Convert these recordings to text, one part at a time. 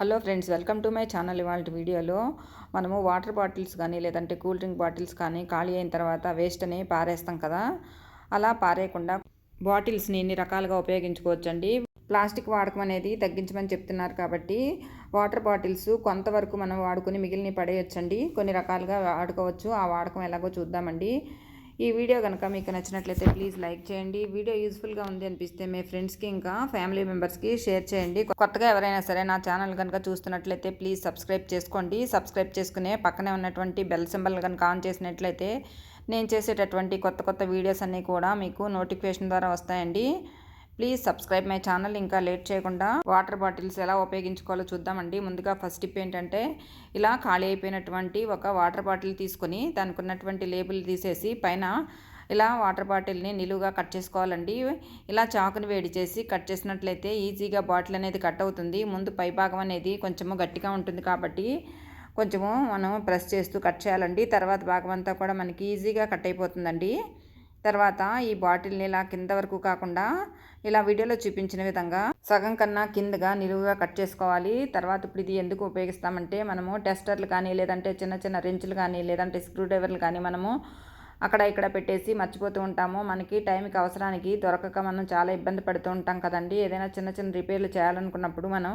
Hello friends, welcome to my channel. ఇవాళ వీడియోలో మనము వాటర్ బాటిల్స్ కానీ లేదంటే కూల్ డ్రింక్ బాటిల్స్ కానీ ఖాళీ అయిన తర్వాత వేస్ట్ని పారేస్తాం కదా. అలా పారేయకుండా బాటిల్స్ని ఎన్ని రకాలుగా ఉపయోగించుకోవచ్చండి. ప్లాస్టిక్ వాడకం అనేది తగ్గించమని చెప్తున్నారు కాబట్టి వాటర్ బాటిల్స్ కొంతవరకు మనం వాడుకొని మిగిలిన పడేయొచ్చండి. కొన్ని రకాలుగా వాడుకోవచ్చు. ఆ వాడకం ఎలాగో చూద్దామండి. ఈ వీడియో కనుక మీకు నచ్చినట్లయితే ప్లీజ్ లైక్ చేయండి. వీడియో యూస్ఫుల్గా ఉంది అనిపిస్తే మీ ఫ్రెండ్స్కి ఇంకా ఫ్యామిలీ మెంబర్స్కి షేర్ చేయండి. కొత్తగా ఎవరైనా సరే నా ఛానల్ కనుక చూస్తున్నట్లయితే ప్లీజ్ సబ్స్క్రైబ్ చేసుకోండి. సబ్స్క్రైబ్ చేసుకునే పక్కనే ఉన్నటువంటి బెల్ సింబల్ కనుక ఆన్ చేసినట్లయితే నేను చేసేటటువంటి కొత్త వీడియోస్ అన్నీ కూడా మీకు నోటిఫికేషన్ ద్వారా వస్తాయండి. Please subscribe my channel. ఇంకా లేట్ చేయకుండా వాటర్ బాటిల్స్ ఎలా ఉపయోగించుకోవాలో చూద్దామండి. ముందుగా ఫస్ట్ టిప్ ఏంటంటే, ఇలా ఖాళీ అయిపోయినటువంటి ఒక వాటర్ బాటిల్ తీసుకొని దానికి ఉన్నటువంటి లేబుల్ తీసేసి పైన ఇలా వాటర్ బాటిల్ని నిలువుగా కట్ చేసుకోవాలండి. ఇలా చాకుని వేడి చేసి కట్ చేసినట్లయితే ఈజీగా బాటిల్ అనేది కట్ అవుతుంది. ముందు పై భాగం అనేది కొంచెము గట్టిగా ఉంటుంది కాబట్టి కొంచెము మనం ప్రెస్ చేస్తూ కట్ చేయాలండి. తర్వాత భాగం అంతా కూడా మనకి ఈజీగా కట్ అయిపోతుందండి. తర్వాత ఈ బాటిల్ని ఇలా కింద వరకు కాకుండా ఇలా వీడియోలో చూపించిన విధంగా సగం కన్నా కిందగా నిలువుగా కట్ చేసుకోవాలి. తర్వాత ఇప్పుడు ఇది ఎందుకు ఉపయోగిస్తామంటే, మనము టెస్టర్లు కానీ లేదంటే చిన్న రెంచులు కానీ లేదంటే స్క్రూ డ్రైవర్లు కానీ మనము అక్కడ ఇక్కడ పెట్టేసి మర్చిపోతూ ఉంటాము. మనకి టైంకి అవసరానికి దొరకక మనం చాలా ఇబ్బంది పడుతూ ఉంటాం కదండి. ఏదైనా చిన్న రిపేర్లు చేయాలనుకున్నప్పుడు మనం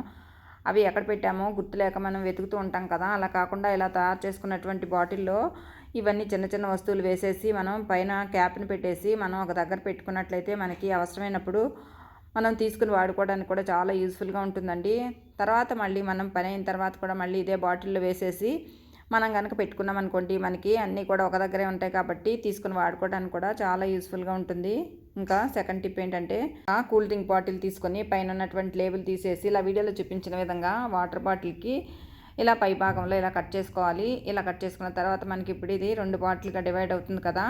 అవి ఎక్కడ పెట్టామో గుర్తులేక మనం వెతుకుతూ ఉంటాం కదా. అలా కాకుండా ఇలా తయారు చేసుకున్నటువంటి బాటిల్లో ఇవన్నీ చిన్న వస్తువులు వేసేసి మనం పైన క్యాప్ని పెట్టేసి మనం ఒక దగ్గర పెట్టుకున్నట్లయితే మనకి అవసరమైనప్పుడు మనం తీసుకుని వాడుకోవడానికి కూడా చాలా యూస్ఫుల్గా ఉంటుందండి. తర్వాత మళ్ళీ మనం పని అయిన తర్వాత కూడా మళ్ళీ ఇదే బాటిల్లో వేసేసి మనం కనుక పెట్టుకున్నాం అనుకోండి, మనకి అన్నీ కూడా ఒక దగ్గరే ఉంటాయి కాబట్టి తీసుకుని వాడుకోవడానికి కూడా చాలా యూస్ఫుల్గా ఉంటుంది. ఇంకా సెకండ్ టిప్ ఏంటంటే, ఆ కూల్ డ్రింక్ బాటిల్ తీసుకొని పైన ఉన్నటువంటి లేబుల్ తీసేసి ఇలా వీడియోలో చూపించిన విధంగా వాటర్ బాటిల్కి ఇలా పై భాగంలో ఇలా కట్ చేసుకోవాలి. ఇలా కట్ చేసుకున్న తర్వాత మనకి ఇప్పుడు ఇది 2 పార్ట్లుగా డివైడ్ అవుతుంది కదా.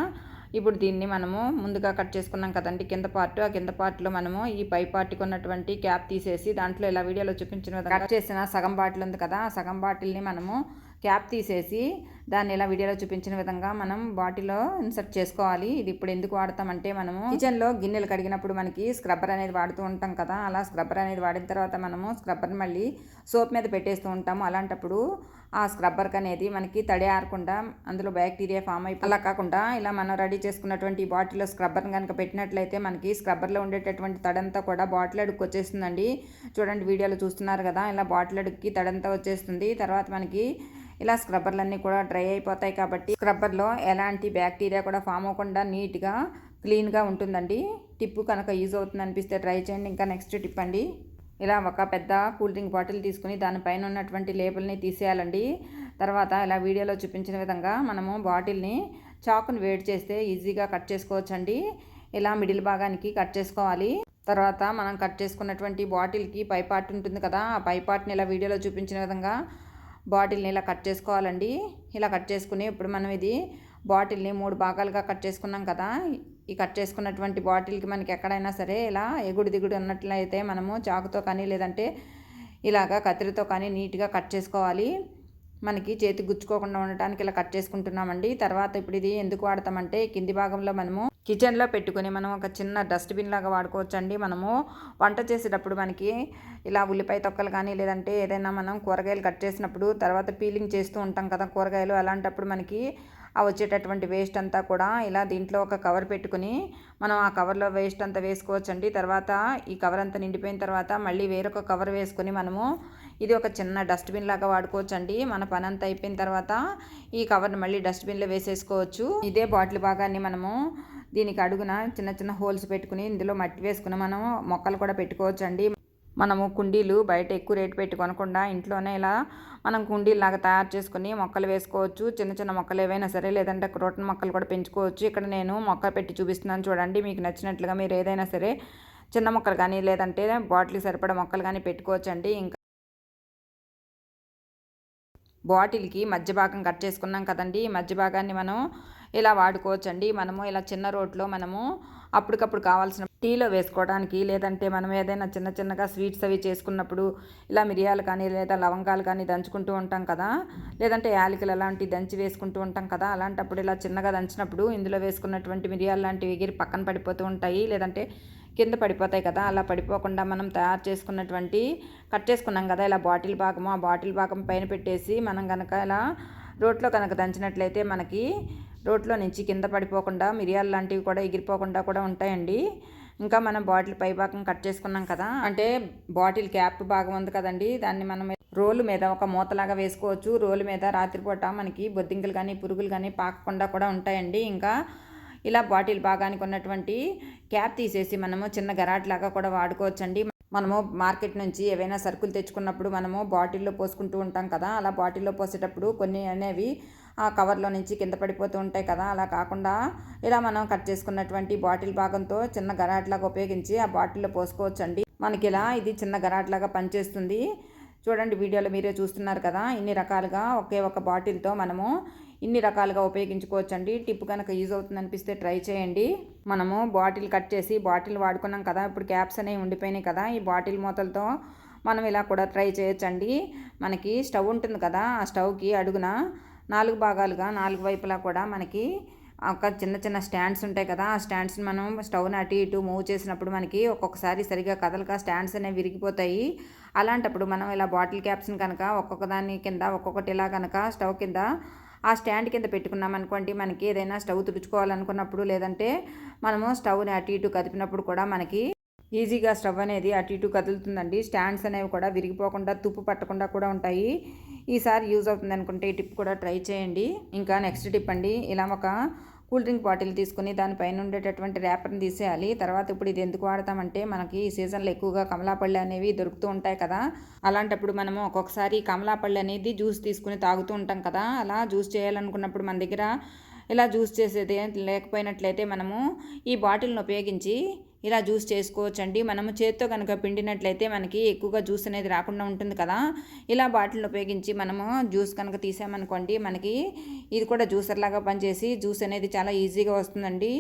ఇప్పుడు దీన్ని మనము ముందుగా కట్ చేసుకున్నాం కదండి కింద పార్ట్. ఆ కింద పార్ట్లో మనము ఈ పై పార్ట్కి ఉన్నటువంటి క్యాప్ తీసేసి దాంట్లో ఇలా వీడియోలో చూపించిన విధంగా కట్ చేసిన సగం బాటిల్ ఉంది కదా, ఆ సగం బాటిల్ని మనము క్యాప్ తీసేసి దాన్ని ఇలా వీడియోలో చూపించిన విధంగా మనం బాటిల్లో ఇన్సర్ట్ చేసుకోవాలి. ఇది ఇప్పుడు ఎందుకు వాడతామంటే, మనము కిచెన్లో గిన్నెలు కడిగినప్పుడు మనకి స్క్రబ్బర్ అనేది వాడుతూ ఉంటాం కదా. అలా స్క్రబ్బర్ అనేది వాడిన తర్వాత మనము స్క్రబ్బర్ని మళ్ళీ సోప్ మీద పెట్టేస్తూ ఉంటాము. అలాంటప్పుడు ఆ స్క్రబ్బర్కి అనేది మనకి తడి ఆరకుండా అందులో బ్యాక్టీరియా ఫామ్ అయిపోయి, అలా కాకుండా ఇలా మనం రెడీ చేసుకున్నటువంటి ఈ బాటిల్లో స్క్రబ్బర్ని కనుక పెట్టినట్లయితే మనకి స్క్రబ్బర్లో ఉండేటటువంటి తడంతా కూడా బాటిల్ అడుగుకి వచ్చేస్తుందండి. చూడండి వీడియోలో చూస్తున్నారు కదా, ఇలా బాటిల్ అడుగుకి తడంతా వచ్చేస్తుంది. తర్వాత మనకి ఇలా స్క్రబ్బర్లన్నీ కూడా డ్రై అయిపోతాయి కాబట్టి స్క్రబ్బర్లో ఎలాంటి బ్యాక్టీరియా కూడా ఫామ్ అవ్వకుండా నీట్గా క్లీన్గా ఉంటుందండి. టిప్పు కనుక యూజ్ అవుతుంది అనిపిస్తే ట్రై చేయండి. ఇంకా నెక్స్ట్ టిప్ అండి, ఇలా ఒక పెద్ద కూల్ డ్రింక్ బాటిల్ తీసుకుని దానిపైన ఉన్నటువంటి లేబుల్ని తీసేయాలండి. తర్వాత ఇలా వీడియోలో చూపించిన విధంగా మనము బాటిల్ని చాకుని వేడి చేస్తే ఈజీగా కట్ చేసుకోవచ్చండి. ఇలా మిడిల్ భాగానికి కట్ చేసుకోవాలి. తర్వాత మనం కట్ చేసుకున్నటువంటి బాటిల్కి పై పార్ట్ ఉంటుంది కదా, ఆ పై పార్ట్ని ఇలా వీడియోలో చూపించిన విధంగా బాటిల్ని ఇలా కట్ చేసుకోవాలండి. ఇలా కట్ చేసుకుని ఇప్పుడు మనం ఇది బాటిల్ని 3 భాగాలుగా కట్ చేసుకున్నాం కదా. ఈ కట్ చేసుకున్నటువంటి బాటిల్కి మనకి ఎక్కడైనా సరే ఇలా ఎగుడు దిగుడు ఉన్నట్లయితే మనము చాకుతో కానీ లేదంటే ఇలాగా కత్తిరితో కానీ నీట్గా కట్ చేసుకోవాలి. మనకి చేతికి గుచ్చుకోకుండా ఉండటానికి ఇలా కట్ చేసుకుంటున్నామండి. తర్వాత ఇప్పుడు ఇది ఎందుకు వాడతామంటే, కింది భాగంలో మనము కిచెన్లో పెట్టుకుని మనం ఒక చిన్న డస్ట్బిన్ లాగా వాడుకోవచ్చండి. మనము వంట చేసేటప్పుడు మనకి ఇలా ఉల్లిపాయ తొక్కలు కానీ లేదంటే ఏదైనా మనం కూరగాయలు కట్ చేసినప్పుడు తర్వాత పీలింగ్ చేస్తూ ఉంటాం కదా కూరగాయలు. అలాంటప్పుడు మనకి ఆ వచ్చేటటువంటి వేస్ట్ అంతా కూడా ఇలా దీంట్లో ఒక కవర్ పెట్టుకుని మనం ఆ కవర్లో వేస్ట్ అంతా వేసుకోవచ్చండి. తర్వాత ఈ కవర్ అంతా నిండిపోయిన తర్వాత మళ్ళీ వేరొక కవర్ వేసుకొని మనము ఇది ఒక చిన్న డస్ట్బిన్ లాగా వాడుకోవచ్చండి. మన పని అంతా అయిపోయిన తర్వాత ఈ కవర్ని మళ్ళీ డస్ట్బిన్లో వేసేసుకోవచ్చు. ఇదే బాటిల్ భాగాన్ని మనము దీనికి అడుగున చిన్న హోల్స్ పెట్టుకుని ఇందులో మట్టి వేసుకుని మనం మొక్కలు కూడా పెట్టుకోవచ్చండి. మనము కుండీలు బయట ఎక్కువ రేటు పెట్టి కొనకుండా ఇంట్లోనే ఇలా మనం కుండీలాగా తయారు చేసుకుని మొక్కలు వేసుకోవచ్చు. చిన్న మొక్కలు ఏవైనా సరే, లేదంటే క్రోటన్ మొక్కలు కూడా పెంచుకోవచ్చు. ఇక్కడ నేను మొక్క పెట్టి చూపిస్తున్నాను చూడండి. మీకు నచ్చినట్లుగా మీరు ఏదైనా సరే చిన్న మొక్కలు కానీ లేదంటే బాటిల్కి సరిపడా మొక్కలు కానీ పెట్టుకోవచ్చండి. ఇంకా బాటిల్కి మధ్య భాగం కట్ చేసుకున్నాం కదండి, ఈ మధ్య భాగాన్ని మనం ఇలా వాడుకోవచ్చండి. మనము ఇలా చిన్న రోట్లో మనము అప్పటికప్పుడు కావాల్సిన టీలో వేసుకోవడానికి, లేదంటే మనం ఏదైనా చిన్నగా స్వీట్స్ అవి చేసుకున్నప్పుడు ఇలా మిరియాలు కానీ లేదా లవంగాలు కానీ దంచుకుంటూ ఉంటాం కదా, లేదంటే యాలకులు అలాంటివి దంచి వేసుకుంటూ ఉంటాం కదా. అలాంటప్పుడు ఇలా చిన్నగా దంచినప్పుడు ఇందులో వేసుకున్నటువంటి మిరియాలు లాంటివి ఎగిరి పక్కన పడిపోతూ ఉంటాయి, లేదంటే కింద పడిపోతాయి కదా, అలా పడిపోకుండా మనం తయారు చేసుకున్నటువంటి కట్ చేసుకున్నాం కదా ఇలా బాటిల్ భాగము, ఆ బాటిల్ భాగం పైన పెట్టేసి మనం కనుక ఇలా రోట్లో కనుక దంచినట్లయితే మనకి రోట్లో నుంచి కింద పడిపోకుండా మిరియాలు లాంటివి కూడా ఎగిరిపోకుండా కూడా ఉంటాయండి. ఇంకా మనం బాటిల్ పై భాగం కట్ చేసుకున్నాం కదా, అంటే బాటిల్ క్యాప్ భాగం ఉంది కదండి, దాన్ని మనం రోలు మీద ఒక మూతలాగా వేసుకోవచ్చు. రోలు మీద రాత్రిపూట మనకి బొద్దింకలు కానీ పురుగులు కానీ పాకకుండా కూడా ఉంటాయండి. ఇంకా ఇలా బాటిల్ భాగానికి ఉన్నటువంటి క్యాప్ తీసేసి మనము చిన్న గరాట్లాగా కూడా వాడుకోవచ్చండి. మనము మార్కెట్ నుంచి ఏవైనా సరుకులు తెచ్చుకున్నప్పుడు మనము బాటిల్లో పోసుకుంటూ ఉంటాం కదా, అలా బాటిల్లో పోసేటప్పుడు కొన్ని అనేవి ఆ కవర్లో నుంచి కింద పడిపోతూ ఉంటాయి కదా, అలా కాకుండా ఇలా మనం కట్ చేసుకున్నటువంటి బాటిల్ భాగంతో చిన్న గరాట్లాగా ఉపయోగించి ఆ బాటిల్లో పోసుకోవచ్చండి. మనకి ఇలా ఇది చిన్న గరాట్లాగా పనిచేస్తుంది. చూడండి, వీడియోలో మీరే చూస్తున్నారు కదా, ఇన్ని రకాలుగా ఒకే ఒక బాటిల్తో మనము ఇన్ని రకాలుగా ఉపయోగించుకోవచ్చండి. టిప్ కనుక యూజ్ అవుతుంది అనిపిస్తే ట్రై చేయండి. మనము బాటిల్ కట్ చేసి బాటిల్ వాడుకున్నాం కదా, ఇప్పుడు క్యాప్స్ అనేవి ఉండిపోయినాయి కదా, ఈ బాటిల్ మూతలతో మనం ఇలా కూడా ట్రై చేయొచ్చండి. మనకి స్టవ్ ఉంటుంది కదా, ఆ స్టవ్కి అడుగున 4 భాగాలుగా 4 వైపులా కూడా మనకి ఒక చిన్న చిన్న స్టాండ్స్ ఉంటాయి కదా, ఆ స్టాండ్స్ని మనం స్టవ్ని అటు ఇటు మూవ్ చేసినప్పుడు మనకి ఒక్కొక్కసారి సరిగా కదలక స్టాండ్స్ అనేవి విరిగిపోతాయి. అలాంటప్పుడు మనం ఇలా బాటిల్ క్యాప్స్ని కనుక ఒక్కొక్క దాని కింద ఒక్కొక్కటి ఇలా కనుక స్టవ్ కింద ఆ స్టాండ్ కింద పెట్టుకున్నాం అనుకోండి, మనకి ఏదైనా స్టవ్ తుడుచుకోవాలనుకున్నప్పుడు లేదంటే మనము స్టవ్ని అటు ఇటు కదిపినప్పుడు కూడా మనకి ఈజీగా స్టవ్ అనేది అటు ఇటు కదులుతుందండి. స్టాండ్స్ అనేవి కూడా విరిగిపోకుండా తుప్పు పట్టకుండా కూడా ఉంటాయి. ఈసారి యూజ్ అవుతుంది అనుకుంటే ఈ టిప్ కూడా ట్రై చేయండి. ఇంకా నెక్స్ట్ టిప్ అండి, ఇలా ఒక కూల్ డ్రింక్ బాటిల్ తీసుకుని దానిపైన ఉండేటటువంటి ర్యాపర్ని తీసేయాలి. తర్వాత ఇప్పుడు ఇది ఎందుకు వాడతామంటే మనకి ఈ సీజన్లో ఎక్కువగా కమలాపళ్ళు అనేవి దొరుకుతూ ఉంటాయి కదా, అలాంటప్పుడు మనము ఒక్కొక్కసారి కమలాపళ్ళు అనేది జ్యూస్ తీసుకుని తాగుతూ ఉంటాం కదా, అలా జ్యూస్ చేయాలనుకున్నప్పుడు మన దగ్గర ఇలా జ్యూస్ చేసేది లేకపోయినట్లయితే మనము ఈ బాటిల్ని ఉపయోగించి ఇలా జ్యూస్ చేసుకోవచ్చండి. మనము చేత్తో కనుక పిండినట్లయితే మనకి ఎక్కువగా జ్యూస్ అనేది రాకుండా ఉంటుంది కదా, ఇలా బాటిల్ని ఉపయోగించి మనము జ్యూస్ కనుక తీసామనుకోండి, మనకి ఇది కూడా జ్యూసర్ లాగా పనిచేసి జ్యూస్ అనేది చాలా ఈజీగా వస్తుందండి.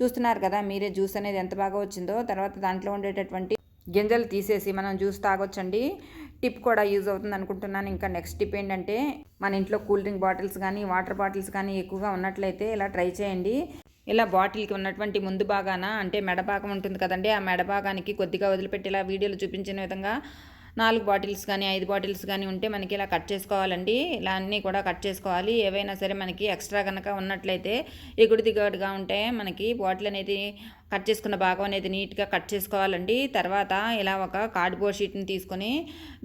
చూస్తున్నారు కదా మీరే జ్యూస్ అనేది ఎంత బాగా వచ్చిందో. తర్వాత దాంట్లో ఉండేటటువంటి గింజలు తీసేసి మనం జ్యూస్ తాగొచ్చండి. టిప్ కూడా యూజ్ అవుతుంది అనుకుంటున్నాను. ఇంకా నెక్స్ట్ టిప్ ఏంటంటే, మన ఇంట్లో కూల్ డ్రింక్ బాటిల్స్ కానీ వాటర్ బాటిల్స్ కానీ ఎక్కువగా ఉన్నట్లయితే ఇలా ట్రై చేయండి. ఇలా బాటిల్కి ఉన్నటువంటి ముందు భాగాన అంటే మెడ భాగం ఉంటుంది కదండి, ఆ మెడ భాగానికి కొద్దిగా వదిలిపెట్టి ఇలా వీడియోలో చూపించిన విధంగా 4 బాటిల్స్ కానీ 5 బాటిల్స్ కానీ ఉంటే మనకి ఇలా కట్ చేసుకోవాలండి. ఇలా అన్నీ కూడా కట్ చేసుకోవాలి. ఏవైనా సరే మనకి ఎక్స్ట్రా కనుక ఉన్నట్లయితే ఎగుడు దిగుడుగా ఉంటే మనకి బాటిల్ అనేది కట్ చేసుకున్న భాగం అనేది నీట్గా కట్ చేసుకోవాలండి. తర్వాత ఇలా ఒక కార్డ్బోర్డ్ షీట్ని తీసుకొని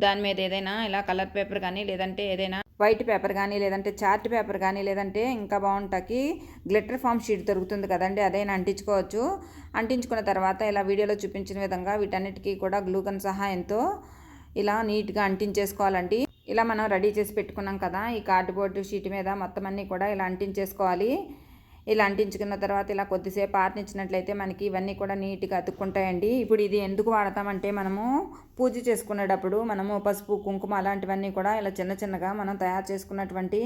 దాని మీద ఏదైనా ఇలా కలర్ పేపర్ కానీ లేదంటే ఏదైనా వైట్ పేపర్ కానీ లేదంటే చార్ట్ పేపర్ కానీ లేదంటే ఇంకా బాగుంటాకి గ్లిటర్ ఫామ్ షీట్ దొరుకుతుంది కదండి, అదైనా అంటించుకోవచ్చు. అంటించుకున్న తర్వాత ఇలా వీడియోలో చూపించిన విధంగా వీటన్నిటికీ కూడా గ్లూగన్ సహాయంతో ఇలా నీట్గా అంటించేసుకోవాలండి. ఇలా మనం రెడీ చేసి పెట్టుకున్నాం కదా, ఈ కార్డ్బోర్డ్ షీట్ మీద మొత్తం అన్నీ కూడా ఇలా అంటించేసుకోవాలి. ఇలా అంటించుకున్న తర్వాత ఇలా కొద్దిసేపు ఆరనిచ్చినట్లయితే మనకి ఇవన్నీ కూడా నీట్గా అతుక్కుంటాయండి. ఇప్పుడు ఇది ఎందుకు వాడతామంటే, మనము పూజ చేసుకునేటప్పుడు మనము పసుపు కుంకుమ అలాంటివన్నీ కూడా ఇలా చిన్న చిన్నగా మనం తయారు చేసుకున్నటువంటి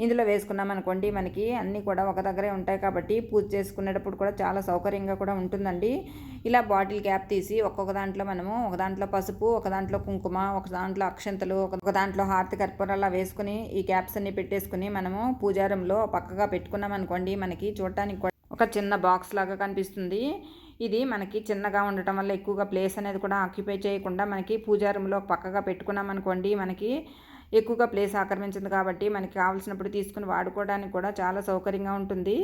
ఇందులో వేసుకున్నాం అనుకోండి, మనకి అన్నీ కూడా ఒక దగ్గరే ఉంటాయి కాబట్టి పూజ చేసుకునేటప్పుడు కూడా చాలా సౌకర్యంగా కూడా ఉంటుందండి. ఇలా బాటిల్ క్యాప్ తీసి ఒక్కొక్క దాంట్లో మనము ఒక దాంట్లో పసుపు, ఒక దాంట్లో కుంకుమ, ఒక దాంట్లో అక్షంతలు, ఒక దాంట్లో హారతి కర్పూరం అలా వేసుకుని ఈ క్యాప్స్ అన్ని పెట్టేసుకుని మనము పూజారంలో పక్కగా పెట్టుకున్నాం అనుకోండి, మనకి చూడటానికి కూడా ఒక చిన్న బాక్స్ లాగా కనిపిస్తుంది. ఇది మనకి చిన్నగా ఉండటం వల్ల ఎక్కువగా ప్లేస్ అనేది కూడా ఆక్యుపై చేయకుండా మనకి పూజారంలో పక్కగా పెట్టుకున్నాం అనుకోండి, మనకి ఎక్కువగా ప్లేస్ ఆక్రమించింది కాబట్టి మనకి కావాల్సినప్పుడు తీసుకుని వాడుకోవడానికి కూడా చాలా సౌకర్యంగా ఉంటుంది.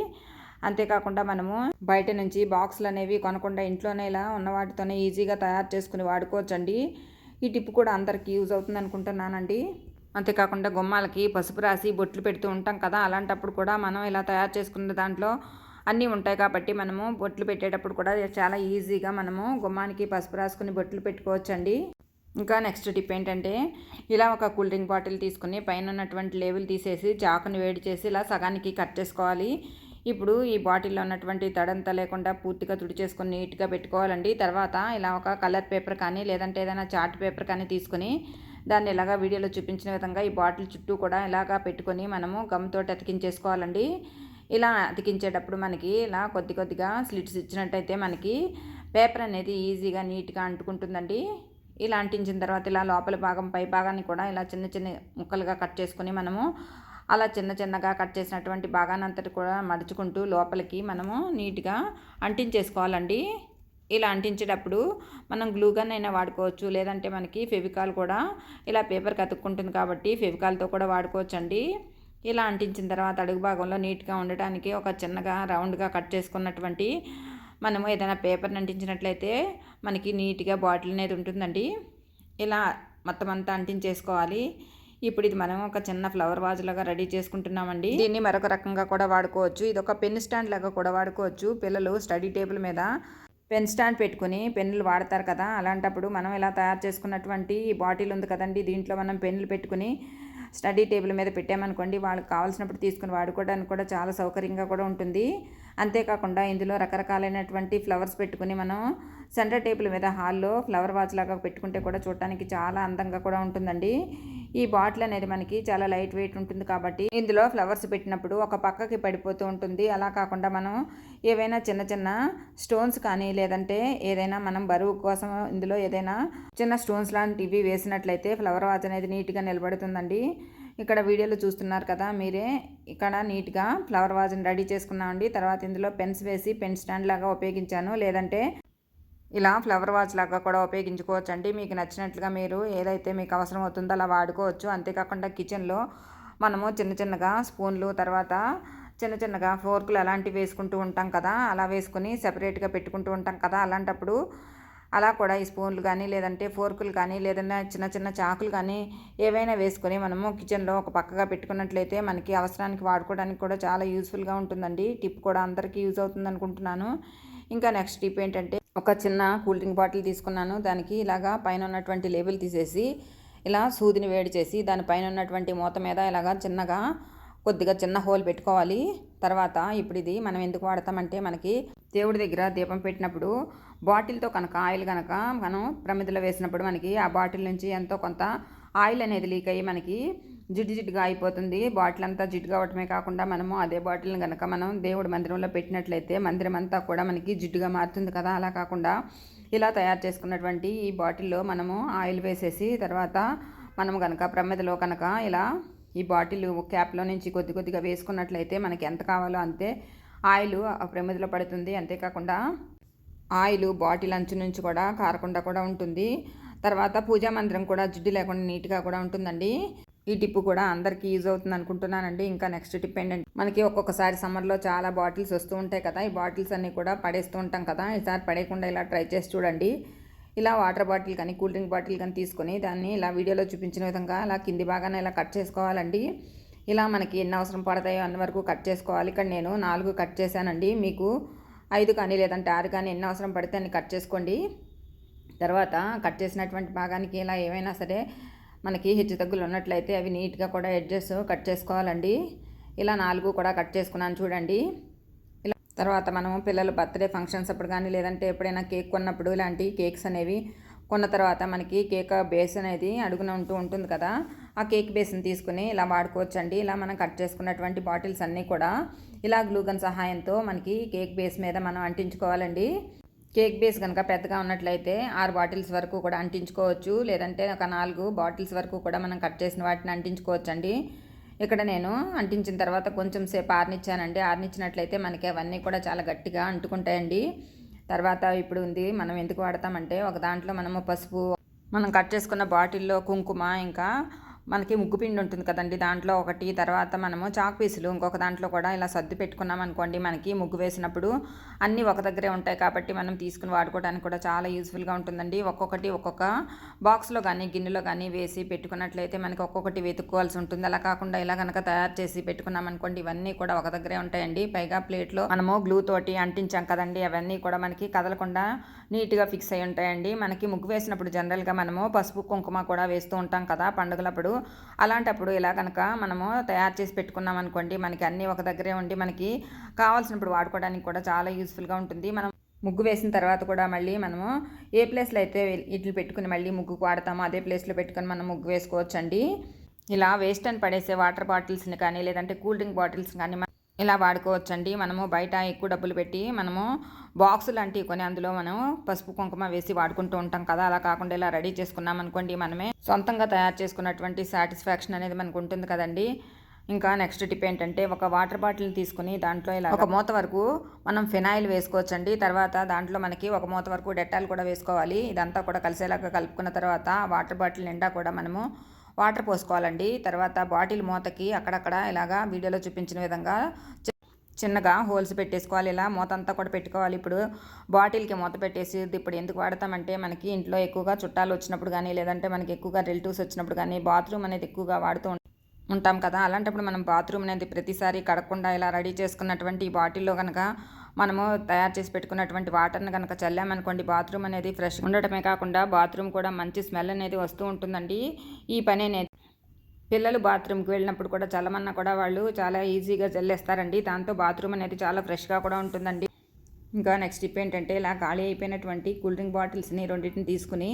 అంతేకాకుండా మనము బయట నుంచి బాక్సులు అనేవి కొనకుండా ఇంట్లోనే ఇలా ఉన్న వాటితోనే ఈజీగా తయారు చేసుకుని వాడుకోవచ్చండి. ఈ టిప్ కూడా అందరికీ యూజ్ అవుతుంది అనుకుంటున్నానండి. అంతేకాకుండా గుమ్మాలకి పసుపు రాసి బొట్లు పెడుతూ ఉంటాం కదా, అలాంటప్పుడు కూడా మనం ఇలా తయారు చేసుకున్న దాంట్లో అన్నీ ఉంటాయి కాబట్టి మనము బొట్లు పెట్టేటప్పుడు కూడా చాలా ఈజీగా మనము గుమ్మానికి పసుపు రాసుకుని బొట్లు పెట్టుకోవచ్చండి. ఇంకా నెక్స్ట్ టిప్ ఏంటంటే, ఇలా ఒక కూల్ డ్రింక్ బాటిల్ తీసుకుని పైన ఉన్నటువంటి లేబుల్ తీసేసి చాకుని వేడి చేసి ఇలా సగానికి కట్ చేసుకోవాలి. ఇప్పుడు ఈ బాటిల్లో ఉన్నటువంటి తడంతా లేకుండా పూర్తిగా తుడిచేసుకొని నీట్గా పెట్టుకోవాలండి. తర్వాత ఇలా ఒక కలర్ పేపర్ కానీ లేదంటే ఏదైనా చార్ట్ పేపర్ కానీ తీసుకుని దాన్ని ఇలాగా వీడియోలో చూపించిన విధంగా ఈ బాటిల్ చుట్టూ కూడా ఇలాగా పెట్టుకొని మనము గమ్తో అతికించేసుకోవాలండి. ఇలా అతికించేటప్పుడు మనకి ఇలా కొద్దిగా స్లిట్స్ ఇచ్చినట్టయితే మనకి పేపర్ అనేది ఈజీగా నీట్గా అంటుకుంటుందండి. ఇలా అంటించిన తర్వాత ఇలా లోపల భాగం పై భాగాన్ని కూడా ఇలా చిన్న చిన్న ముక్కలుగా కట్ చేసుకుని మనము అలా చిన్నగా కట్ చేసినటువంటి భాగాన్ని అంతటి కూడా మడుచుకుంటూ లోపలికి మనము నీట్గా అంటించేసుకోవాలండి. ఇలా అంటించేటప్పుడు మనం గ్లూ గన్ అయినా వాడుకోవచ్చు, లేదంటే మనకి ఫెవికాల్ కూడా ఇలా పేపర్కి అతుక్కుంటుంది కాబట్టి ఫెవికాల్తో కూడా వాడుకోవచ్చండి. ఇలా అంటించిన తర్వాత అడుగు భాగంలో నీట్గా ఉండటానికి ఒక చిన్నగా రౌండ్గా కట్ చేసుకున్నటువంటి మనము ఏదైనా పేపర్ని అంటించినట్లయితే మనకి నీట్గా బాటిల్ అనేది ఉంటుందండి. ఇలా మొత్తం అంతా అంటించేసుకోవాలి. ఇప్పుడు ఇది మనం ఒక చిన్న ఫ్లవర్ వాజ్ లాగా రెడీ చేసుకుంటున్నామండి. దీన్ని మరొక రకంగా కూడా వాడుకోవచ్చు. ఇది ఒక పెన్ స్టాండ్ లాగా కూడా వాడుకోవచ్చు. పిల్లలు స్టడీ టేబుల్ మీద పెన్ స్టాండ్ పెట్టుకుని పెన్నులు వాడతారు కదా, అలాంటప్పుడు మనం ఇలా తయారు చేసుకున్నటువంటి బాటిల్ ఉంది కదండి, దీంట్లో మనం పెన్నులు పెట్టుకుని స్టడీ టేబుల్ మీద పెట్టామనుకోండి, వాళ్ళకి కావాల్సినప్పుడు తీసుకుని వాడుకోవడానికి కూడా చాలా సౌకర్యంగా కూడా ఉంటుంది. అంతేకాకుండా ఇందులో రకరకాలైనటువంటి ఫ్లవర్స్ పెట్టుకుని మనం సెంటర్ టేబుల్ మీద హాల్లో ఫ్లవర్ వాజ్ లాగా పెట్టుకుంటే కూడా చూడటానికి చాలా అందంగా కూడా ఉంటుందండి. ఈ బాటిల్ అనేది మనకి చాలా లైట్ వెయిట్ ఉంటుంది కాబట్టి ఇందులో ఫ్లవర్స్ పెట్టినప్పుడు ఒక పక్కకి పడిపోతూ ఉంటుంది. అలా కాకుండా మనం ఏవైనా చిన్న చిన్న స్టోన్స్ కానీ లేదంటే ఏదైనా మనం బరువు కోసం ఇందులో ఏదైనా చిన్న స్టోన్స్ లాంటివి వేసినట్లయితే ఫ్లవర్ వాజ్ అనేది నీట్గా నిలబడుతుందండి. ఇక్కడ వీడియోలో చూస్తున్నారు కదా మీరే, ఇక్కడ నీట్గా ఫ్లవర్ వాజ్ని రెడీ చేసుకున్నామండి. తర్వాత ఇందులో పెన్స్ వేసి పెన్ స్టాండ్ లాగా ఉపయోగించాను, లేదంటే ఇలా ఫ్లవర్ వాజ్ లాగా కూడా ఉపయోగించుకోవచ్చు అండి. మీకు నచ్చినట్లుగా మీరు ఏదైతే మీకు అవసరం అవుతుందో అలా వాడుకోవచ్చు. అంతేకాకుండా కిచెన్లో మనము చిన్న చిన్నగా స్పూన్లు, తర్వాత చిన్న చిన్నగా ఫోర్కులు అలాంటివి వేసుకుంటూ ఉంటాం కదా, అలా వేసుకుని సెపరేట్గా పెట్టుకుంటూ ఉంటాం కదా, అలాంటప్పుడు అలా కూడా ఈ స్పూన్లు కానీ లేదంటే ఫోర్కులు కానీ లేదన్నా చిన్న చిన్న చాకులు కానీ ఏవైనా వేసుకొని మనము కిచెన్లో ఒక పక్కగా పెట్టుకున్నట్లయితే మనకి అవసరానికి వాడుకోవడానికి కూడా చాలా యూస్ఫుల్గా ఉంటుందండి. టిప్ కూడా అందరికీ యూజ్ అవుతుంది అనుకుంటున్నాను. ఇంకా నెక్స్ట్ టిప్ ఏంటంటే, ఒక చిన్న కూల్ డ్రింక్ బాటిల్ తీసుకున్నాను. దానికి ఇలాగా పైన ఉన్నటువంటి లేబుల్ తీసేసి ఇలా సూదిని వేడి చేసి దానిపైన ఉన్నటువంటి మూత మీద ఇలాగా చిన్నగా కొద్దిగా చిన్న హోల్ పెట్టుకోవాలి. తర్వాత ఇప్పుడు ఇది మనం ఎందుకు వాడతామంటే, మనకి దేవుడి దగ్గర దీపం పెట్టినప్పుడు బాటిల్తో కనుక ఆయిల్ కనుక మనం ప్రమిదలో వేసినప్పుడు మనకి ఆ బాటిల్ నుంచి ఎంతో కొంత ఆయిల్ అనేది లీక్ అయ్యి మనకి జిడ్డుగా అయిపోతుంది. బాటిల్ అంతా జిడ్డుగా అవటమే కాకుండా మనము అదే బాటిల్ని కనుక మనం దేవుడి మందిరంలో పెట్టినట్లయితే మందిరం అంతా కూడా మనకి జిడ్డుగా మారుతుంది కదా. అలా కాకుండా ఇలా తయారు చేసుకున్నటువంటి ఈ బాటిల్లో మనము ఆయిల్ వేసేసి తర్వాత మనం కనుక ప్రమిదలో కనుక ఇలా ఈ బాటిల్ క్యాప్లో నుంచి కొద్ది కొద్దిగా వేసుకున్నట్లయితే మనకి ఎంత కావాలో అంతే ఆయిల్ ఆ ప్రమిదలో పడుతుంది. అంతేకాకుండా ఆయిల్ బాటిల్ అంచు నుంచి కూడా కారకుండా కూడా ఉంటుంది. తర్వాత పూజా మందిరం కూడా జిడ్డు లేకుండా నీట్గా కూడా ఉంటుందండి. ఈ టిప్ కూడా అందరికీ యూజ్ అవుతుంది అనుకుంటున్నానండి. ఇంకా నెక్స్ట్ టిప్ ఏంటంటే, మనకి ఒక్కొక్కసారి సమ్మర్లో చాలా బాటిల్స్ వస్తూ ఉంటాయి కదా, ఈ బాటిల్స్ అన్నీ కూడా పడేస్తూ ఉంటాం కదా. ఈసారి పడేయకుండా ఇలా ట్రై చేసి చూడండి. ఇలా వాటర్ బాటిల్ కానీ కూల్ డ్రింక్ బాటిల్ కానీ తీసుకొని దాన్ని ఇలా వీడియోలో చూపించిన విధంగా అలా కింది భాగాన ఇలా కట్ చేసుకోవాలండి. ఇలా మనకి ఎన్ని అవసరం పడతాయో అన్ని వరకు కట్ చేసుకోవాలి. ఇక్కడ నేను 4 కట్ చేశానండి. మీకు 5 కానీ లేదంటే 6 కానీ ఎన్ని అవసరం పడితే అన్ని కట్ చేసుకోండి. తర్వాత కట్ చేసినటువంటి భాగానికి ఇలా ఏమైనా సరే మనకి హెచ్చు తగ్గులు ఉన్నట్లయితే అవి నీట్గా కూడా ఎడ్జెస్ కట్ చేసుకోవాలండి. ఇలా 4 కూడా కట్ చేసుకున్నాను చూడండి. ఇలా తర్వాత మనము పిల్లల బర్త్డే ఫంక్షన్స్ అప్పుడు కానీ లేదంటే ఎప్పుడైనా కేక్ కొన్నప్పుడు ఇలాంటి కేక్స్ అనేవి కొన్న తర్వాత మనకి కేక్ బేస్ అనేది అడుగున ఉంటుంది కదా, ఆ కేక్ బేస్ని తీసుకుని ఇలా వాడుకోవచ్చండి. ఇలా మనం కట్ చేసుకున్నటువంటి బాటిల్స్ అన్నీ కూడా ఇలా గ్లూగన్ సహాయంతో మనకి కేక్ బేస్ మీద మనం అంటించుకోవాలండి. కేక్ బేస్ కనుక పెద్దగా ఉన్నట్లయితే 6 బాటిల్స్ వరకు కూడా అంటించుకోవచ్చు, లేదంటే ఒక 4 బాటిల్స్ వరకు కూడా మనం కట్ చేసిన వాటిని అంటించుకోవచ్చు అండి. ఇక్కడ నేను అంటించిన తర్వాత కొంచెం సేపు ఆరనిచ్చానండి. ఆరనిచ్చినట్లయితే మనకి అవన్నీ కూడా చాలా గట్టిగా అంటుకుంటాయండి. తర్వాత ఇప్పుడు ఉంది మనం ఎందుకు వాడతామంటే, ఒక దాంట్లో మనము పసుపు, మనం కట్ చేసుకున్న బాటిల్లో కుంకుమ, ఇంకా మనకి ముగ్గు పిండి ఉంటుంది కదండి దాంట్లో ఒకటి, తర్వాత మనము చాక్ పీసులు ఇంకొక దాంట్లో కూడా ఇలా సర్ది పెట్టుకున్నాం అనుకోండి, మనకి ముగ్గు వేసినప్పుడు అన్నీ ఒక దగ్గరే ఉంటాయి కాబట్టి మనం తీసుకుని వాడుకోవడానికి కూడా చాలా యూస్ఫుల్గా ఉంటుందండి. ఒక్కొక్కటి ఒక్కొక్క బాక్స్లో కానీ గిన్నెలో కానీ వేసి పెట్టుకున్నట్లయితే మనకి ఒక్కొక్కటి వెతుక్కోవాల్సి ఉంటుంది. అలా కాకుండా ఇలా కనుక తయారు చేసి పెట్టుకున్నాం అనుకోండి, ఇవన్నీ కూడా ఒక దగ్గరే ఉంటాయండి. పైగా ప్లేట్లో మనము గ్లూ తోటి అంటించాం కదండి, అవన్నీ కూడా మనకి కదలకుండా నీట్గా ఫిక్స్ అయి ఉంటాయండి. మనకి ముగ్గు వేసినప్పుడు జనరల్గా మనము పసుపు కుంకుమ కూడా వేస్తూ ఉంటాం కదా పండుగలప్పుడు. అలాంటప్పుడు ఇలా కనుక మనము తయారు చేసి పెట్టుకున్నాం అనుకోండి, మనకి అన్నీ ఒక దగ్గరే ఉండి మనకి కావాల్సినప్పుడు వాడుకోవడానికి కూడా చాలా యూస్ఫుల్గా ఉంటుంది. మనం ముగ్గు వేసిన తర్వాత కూడా మళ్ళీ మనము ఏ ప్లేస్లో అయితే ఇట్లు పెట్టుకుని మళ్ళీ ముగ్గుకు వాడతామో అదే ప్లేస్లో పెట్టుకొని మనం ముగ్గు వేసుకోవచ్చండి. ఇలా వేస్ట్ అని పడేసే వాటర్ బాటిల్స్ని కానీ లేదంటే కూల్ డ్రింక్ బాటిల్స్ కానీ ఇలా వాడుకోవచ్చండి. మనము బయట ఎక్కువ డబ్బులు పెట్టి మనము బాక్స్ లాంటివి కొని అందులో మనం పసుపు కుంకుమ వేసి వాడుకుంటూ ఉంటాం కదా, అలా కాకుండా ఇలా రెడీ చేసుకున్నాం అనుకోండి, మనమే సొంతంగా తయారు చేసుకున్నటువంటి సాటిస్ఫాక్షన్ అనేది మనకు ఉంటుంది కదండి. ఇంకా నెక్స్ట్ టిప్ ఏంటంటే ఒక వాటర్ బాటిల్ తీసుకుని దాంట్లో ఇలా ఒక మూత వరకు మనం ఫినాయిల్ వేసుకోవచ్చండి. తర్వాత దాంట్లో మనకి ఒక మూత వరకు డెటాల్ కూడా వేసుకోవాలి. ఇదంతా కూడా కలిసేలాగా కలుపుకున్న తర్వాత వాటర్ బాటిల్ నిండా కూడా మనము వాటర్ పోసుకోవాలండి. తర్వాత బాటిల్ మూతకి అక్కడక్కడ ఇలాగా వీడియోలో చూపించిన విధంగా చిన్నగా హోల్స్ పెట్టేసుకోవాలి. ఇలా మూత అంతా కూడా పెట్టుకోవాలి. ఇప్పుడు బాటిల్కి మూత పెట్టేసి ఇప్పుడు ఎందుకు వాడతామంటే మనకి ఇంట్లో ఎక్కువగా చుట్టాలు వచ్చినప్పుడు కానీ లేదంటే మనకి ఎక్కువగా రిలేటివ్స్ వచ్చినప్పుడు కానీ బాత్రూమ్ అనేది ఎక్కువగా వాడుతూ ఉంటాం కదా. అలాంటప్పుడు మనం బాత్రూమ్ అనేది ప్రతిసారి కడగకుండా ఇలా రెడీ చేసుకున్నటువంటి ఈ బాటిల్లో కనుక మనము తయారు చేసి పెట్టుకున్నటువంటి వాటర్ని కనుక చల్లామనుకోండి బాత్రూమ్ అనేది ఫ్రెష్ ఉండటమే కాకుండా బాత్రూమ్ కూడా మంచి స్మెల్ అనేది వస్తూ ఉంటుందండి. ఈ పని అనేది పిల్లలు బాత్రూమ్కి వెళ్ళినప్పుడు కూడా చల్లమన్నా కూడా వాళ్ళు చాలా ఈజీగా చల్లేస్తారండి. దాంతో బాత్రూమ్ అనేది చాలా ఫ్రెష్గా కూడా ఉంటుందండి. ఇంకా నెక్స్ట్ టిప్ ఏంటంటే ఇలా ఖాళీ అయిపోయినటువంటి కూల్ డ్రింక్ బాటిల్స్ని రెండింటిని తీసుకుని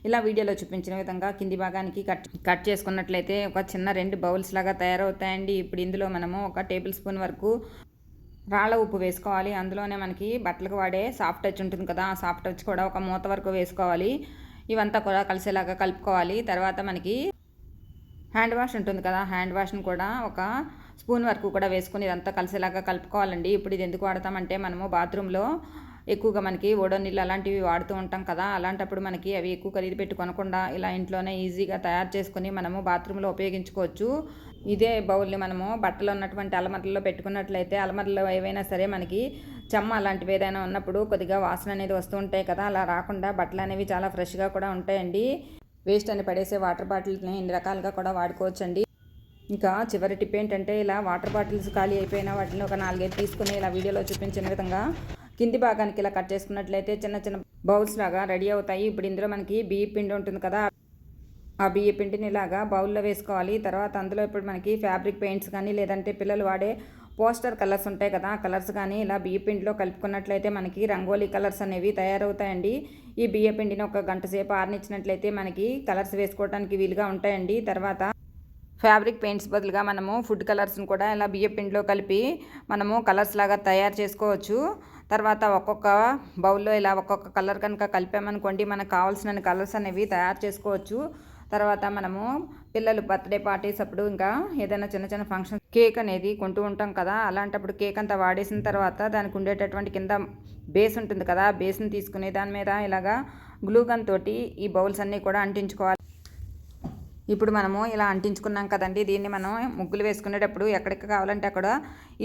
ఇలా వీడియోలో చూపించిన విధంగా కింది భాగానికి కట్ చేసుకున్నట్లయితే ఒక చిన్న 2 బౌల్స్ లాగా తయారవుతాయండి. ఇప్పుడు ఇందులో మనము ఒక టేబుల్ స్పూన్ వరకు రాళ్ళ ఉప్పు వేసుకోవాలి. అందులోనే మనకి బట్టలకు వాడే సాఫ్ట్ టచ్ ఉంటుంది కదా, ఆ సాఫ్ట్ టచ్ కూడా ఒక మూత వరకు వేసుకోవాలి. ఇవంతా కూడా కలిసేలాగా కలుపుకోవాలి. తర్వాత మనకి హ్యాండ్ వాష్ ఉంటుంది కదా, హ్యాండ్ వాష్ని కూడా ఒక స్పూన్ వరకు కూడా వేసుకొని ఇదంతా కలిసేలాగా కలుపుకోవాలండి. ఇప్పుడు ఇది ఎందుకు వాడతామంటే మనము బాత్రూంలో ఎక్కువగా మనకి ఓడో నీళ్ళు అలాంటివి వాడుతూ ఉంటాం కదా, అలాంటప్పుడు మనకి అవి ఎక్కువ ఖరీదు పెట్టి కొనకుండా ఇలా ఇంట్లోనే ఈజీగా తయారు చేసుకుని మనము బాత్రూంలో ఉపయోగించుకోవచ్చు. ఇదే బౌల్ని మనము బట్టలు ఉన్నటువంటి అలమరలో పెట్టుకున్నట్లయితే అలమరలో ఏవైనా సరే మనకి చెమ్మ అలాంటివి ఏదైనా ఉన్నప్పుడు కొద్దిగా వాసన అనేది వస్తూ ఉంటాయి కదా, అలా రాకుండా బట్టలు అనేవి చాలా ఫ్రెష్గా కూడా ఉంటాయండి. వేస్ట్ అని పడేసే వాటర్ బాటిల్ని ఇన్ని రకాలుగా కూడా వాడుకోవచ్చండి. ఇంకా చివరి టిప్ ఏంటంటే ఇలా వాటర్ బాటిల్స్ ఖాళీ అయిపోయిన వాటిని ఒక 4-5 తీసుకుని ఇలా వీడియోలో చూపించిన విధంగా కింది భాగానికి ఇలా కట్ చేసుకున్నట్లయితే చిన్న చిన్న బౌల్స్ లాగా రెడీ అవుతాయి. ఇప్పుడు ఇందులో మనకి బియ్య పిండి ఉంటుంది కదా, ఆ బియ్య పిండిని ఇలాగా బౌల్లో వేసుకోవాలి. తర్వాత అందులో ఇప్పుడు మనకి ఫ్యాబ్రిక్ పెయింట్స్ కానీ లేదంటే పిల్లలు వాడే పోస్టర్ కలర్స్ ఉంటాయి కదా, ఆ కలర్స్ కానీ ఇలా బియ్య పిండిలో కలుపుకున్నట్లయితే మనకి రంగోలీ కలర్స్ అనేవి తయారవుతాయండి. ఈ బియ్య పిండిని ఒక గంట సేపు ఆరనిచ్చినట్లయితే మనకి కలర్స్ వేసుకోవడానికి వీలుగా ఉంటాయండి. తర్వాత ఫ్యాబ్రిక్ పెయింట్స్ బదులుగా మనము ఫుడ్ కలర్స్ని కూడా ఇలా బియ్య పిండిలో కలిపి మనము కలర్స్ లాగా తయారు చేసుకోవచ్చు. తర్వాత ఒక్కొక్క బౌల్లో ఇలా ఒక్కొక్క కలర్ కనుక కలిపామనుకోండి మనకు కావాల్సిన కలర్స్ అనేవి తయారు చేసుకోవచ్చు. తర్వాత మనము పిల్లలు బర్త్డే పార్టీస్ అప్పుడు ఇంకా ఏదైనా చిన్న చిన్న ఫంక్షన్ కేక్ అనేది కొంటూ ఉంటాం కదా, అలాంటప్పుడు కేక్ అంతా వాడేసిన తర్వాత దానికి ఉండేటటువంటి కింద బేస్ ఉంటుంది కదా, బేస్ని తీసుకుని దాని మీద ఇలాగా గ్లూ గన్ తోటి ఈ బౌల్స్ అన్నీ కూడా అంటించుకోవాలి. ఇప్పుడు మనము ఇలా అంటించుకున్నాం కదండి, దీన్ని మనం ముగ్గులు వేసుకునేటప్పుడు ఎక్కడికి కావాలంటే అక్కడ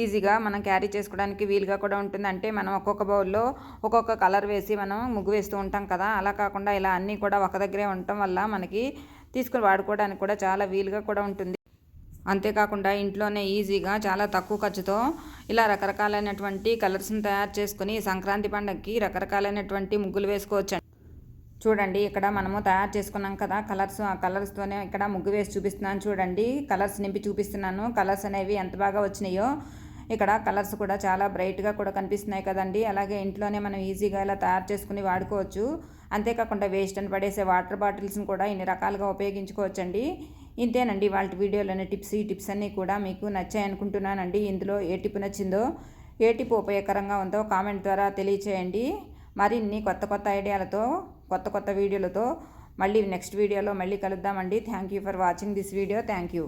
ఈజీగా మనం క్యారీ చేసుకోవడానికి వీలుగా కూడా ఉంటుంది. అంటే మనం ఒక్కొక్క బౌల్లో ఒక్కొక్క కలర్ వేసి మనం ముగ్గు వేస్తూ ఉంటాం కదా, అలా కాకుండా ఇలా అన్నీ కూడా ఒక దగ్గరే ఉండటం వల్ల మనకి తీసుకుని వాడుకోవడానికి కూడా చాలా వీలుగా కూడా ఉంటుంది. అంతేకాకుండా ఇంట్లోనే ఈజీగా చాలా తక్కువ ఖర్చుతో ఇలా రకరకాలైనటువంటి కలర్స్ని తయారు చేసుకుని సంక్రాంతి పండుగకి రకరకాలైనటువంటి ముగ్గులు వేసుకోవచ్చు. చూడండి ఇక్కడ మనము తయారు చేసుకున్నాం కదా కలర్స్, ఆ కలర్స్తోనే ఇక్కడ ముగ్గు వేసి చూపిస్తున్నాను. చూడండి కలర్స్ నింపి చూపిస్తున్నాను. కలర్స్ అనేవి ఎంత బాగా వచ్చినాయో, ఇక్కడ కలర్స్ కూడా చాలా బ్రైట్గా కూడా కనిపిస్తున్నాయి కదండి. అలాగే ఇంట్లోనే మనం ఈజీగా ఇలా తయారు చేసుకుని వాడుకోవచ్చు. అంతేకాకుండా వేస్ట్ అని పడేసే వాటర్ బాటిల్స్ని కూడా ఇన్ని రకాలుగా ఉపయోగించుకోవచ్చండి. ఇంతేనండి వాళ్ళ వీడియోలోని టిప్స్. ఈ టిప్స్ అన్నీ కూడా మీకు నచ్చాయి అనుకుంటున్నానండి. ఇందులో ఏ టిప్ నచ్చిందో, ఏ టిప్ ఉపయోగకరంగా ఉందో కామెంట్ ద్వారా తెలియచేయండి. మరిన్ని కొత్త ఐడియాలతో కొత్త వీడియోలతో మళ్ళీ నెక్స్ట్ వీడియోలో మళ్ళీ కలుద్దామండి. Thank you for watching this video. Thank you.